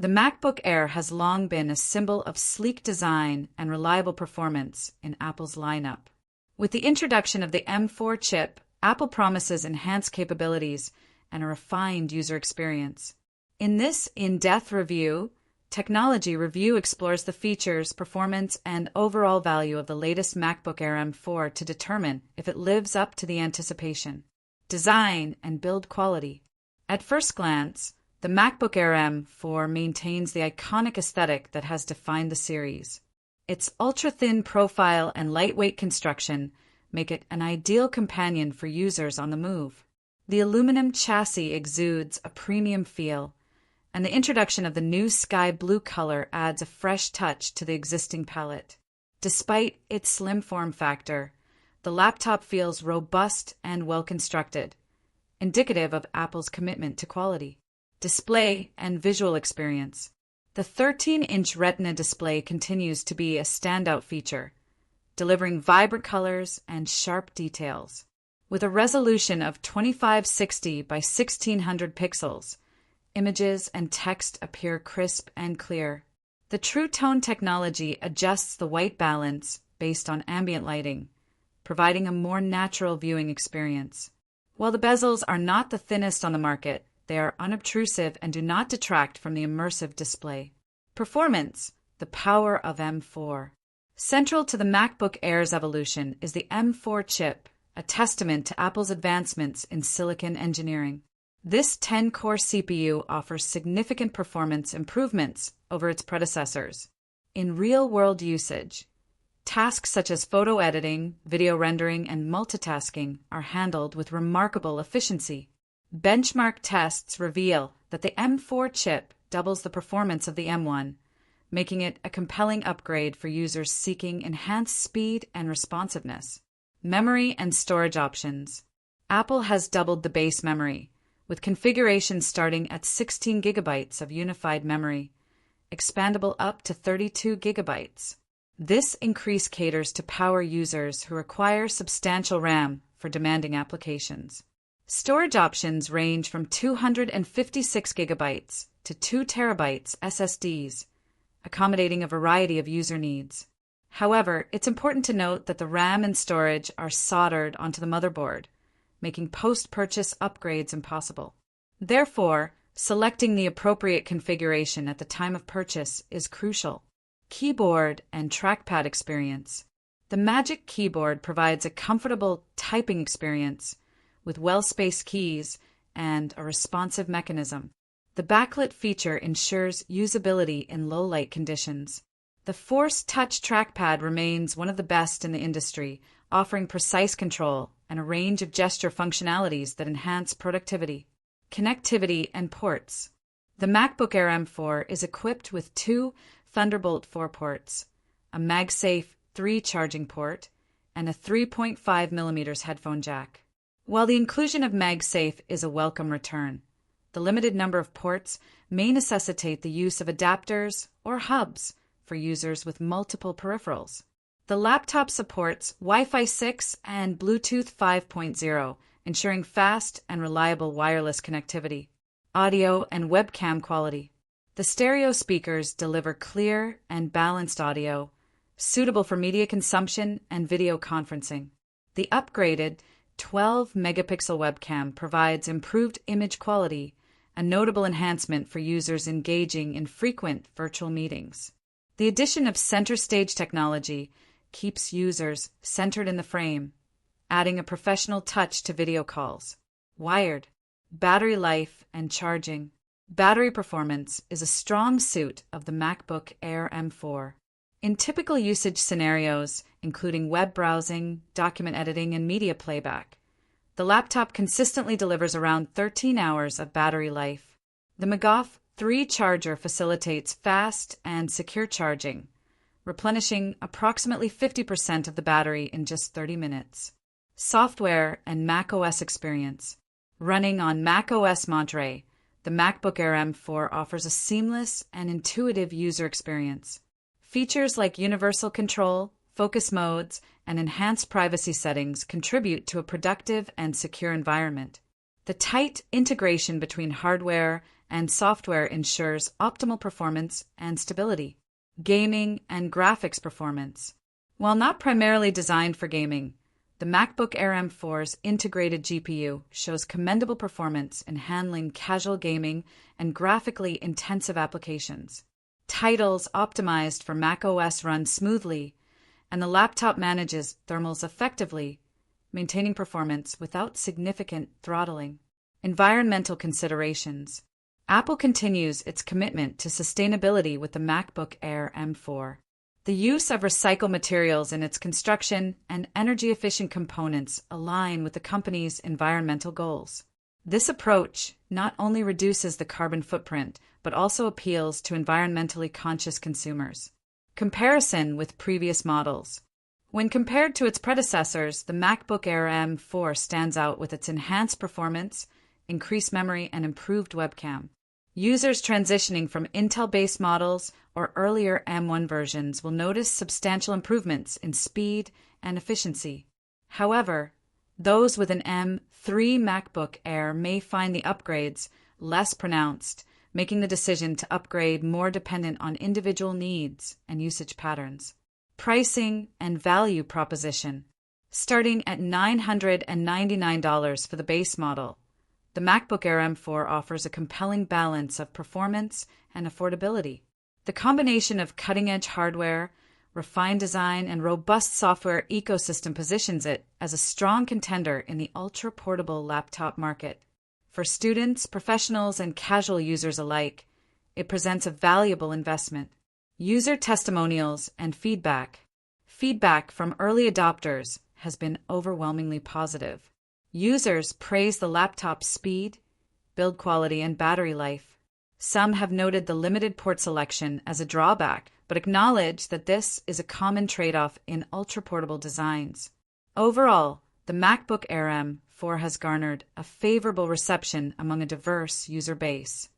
The MacBook Air has long been a symbol of sleek design and reliable performance in Apple's lineup. With the introduction of the M4 chip, Apple promises enhanced capabilities and a refined user experience. In this in-depth review, Technology Review explores the features, performance, and overall value of the latest MacBook Air M4 to determine if it lives up to the anticipation. Design and build quality. At first glance, the MacBook Air M4 maintains the iconic aesthetic that has defined the series. Its ultra-thin profile and lightweight construction make it an ideal companion for users on the move. The aluminum chassis exudes a premium feel, and the introduction of the new sky blue color adds a fresh touch to the existing palette. Despite its slim form factor, the laptop feels robust and well-constructed, indicative of Apple's commitment to quality. Display and visual experience. The 13-inch Retina display continues to be a standout feature, delivering vibrant colors and sharp details. With a resolution of 2560 by 1600 pixels, images and text appear crisp and clear. The True Tone technology adjusts the white balance based on ambient lighting, providing a more natural viewing experience. While the bezels are not the thinnest on the market, they are unobtrusive and do not detract from the immersive display. Performance, the power of M4. Central to the MacBook Air's evolution is the M4 chip, a testament to Apple's advancements in silicon engineering. This 10-core CPU offers significant performance improvements over its predecessors. In real-world usage, tasks such as photo editing, video rendering, and multitasking are handled with remarkable efficiency. Benchmark tests reveal that the M4 chip doubles the performance of the M1, making it a compelling upgrade for users seeking enhanced speed and responsiveness. Memory and storage options. Apple has doubled the base memory, with configurations starting at 16 gigabytes of unified memory, expandable up to 32 gigabytes. This increase caters to power users who require substantial RAM for demanding applications. Storage options range from 256 gigabytes to 2 terabytes SSDs, accommodating a variety of user needs. However, it's important to note that the RAM and storage are soldered onto the motherboard, making post-purchase upgrades impossible. Therefore, selecting the appropriate configuration at the time of purchase is crucial. Keyboard and trackpad experience. The Magic Keyboard provides a comfortable typing experience with well-spaced keys and a responsive mechanism. The backlit feature ensures usability in low-light conditions. The Force Touch trackpad remains one of the best in the industry, offering precise control and a range of gesture functionalities that enhance productivity. Connectivity and ports. The MacBook Air M4 is equipped with 2 Thunderbolt 4 ports, a MagSafe 3 charging port, and a 3.5mm headphone jack. While the inclusion of MagSafe is a welcome return, the limited number of ports may necessitate the use of adapters or hubs for users with multiple peripherals. The laptop supports Wi-Fi 6 and Bluetooth 5.0, ensuring fast and reliable wireless connectivity. Audio and webcam quality. The stereo speakers deliver clear and balanced audio, suitable for media consumption and video conferencing. The upgraded 12-megapixel webcam provides improved image quality, a notable enhancement for users engaging in frequent virtual meetings. The addition of center stage technology keeps users centered in the frame, adding a professional touch to video calls. Wired. Battery life and charging. Battery performance is a strong suit of the MacBook Air M4. In typical usage scenarios, including web browsing, document editing, and media playback, the laptop consistently delivers around 13 hours of battery life. The MagSafe 3 charger facilitates fast and secure charging, replenishing approximately 50% of the battery in just 30 minutes. Software and macOS experience. Running on macOS Monterey, the MacBook Air M4 offers a seamless and intuitive user experience. Features like universal control, focus modes, and enhanced privacy settings contribute to a productive and secure environment. The tight integration between hardware and software ensures optimal performance and stability. Gaming and graphics performance. While not primarily designed for gaming, the MacBook Air M4's integrated GPU shows commendable performance in handling casual gaming and graphically intensive applications. Titles optimized for macOS run smoothly, and the laptop manages thermals effectively, maintaining performance without significant throttling. Environmental considerations. Apple continues its commitment to sustainability with the MacBook Air M4. The use of recycled materials in its construction and energy-efficient components align with the company's environmental goals. This approach not only reduces the carbon footprint, but also appeals to environmentally conscious consumers. Comparison with previous models. When compared to its predecessors, the MacBook Air M4 stands out with its enhanced performance, increased memory, and improved webcam. Users transitioning from Intel-based models or earlier M1 versions will notice substantial improvements in speed and efficiency. However, those with an M3 MacBook Air may find the upgrades less pronounced, making the decision to upgrade more dependent on individual needs and usage patterns. Pricing and value proposition. Starting at $999 for the base model, the MacBook Air M4 offers a compelling balance of performance and affordability. The combination of cutting-edge hardware, refined design, and robust software ecosystem positions it as a strong contender in the ultra-portable laptop market. For students, professionals, and casual users alike, it presents a valuable investment. User testimonials and feedback. Feedback from early adopters has been overwhelmingly positive. Users praise the laptop's speed, build quality, and battery life. Some have noted the limited port selection as a drawback, but acknowledge that this is a common trade-off in ultra-portable designs. Overall, the MacBook Air M4 has garnered a favorable reception among a diverse user base.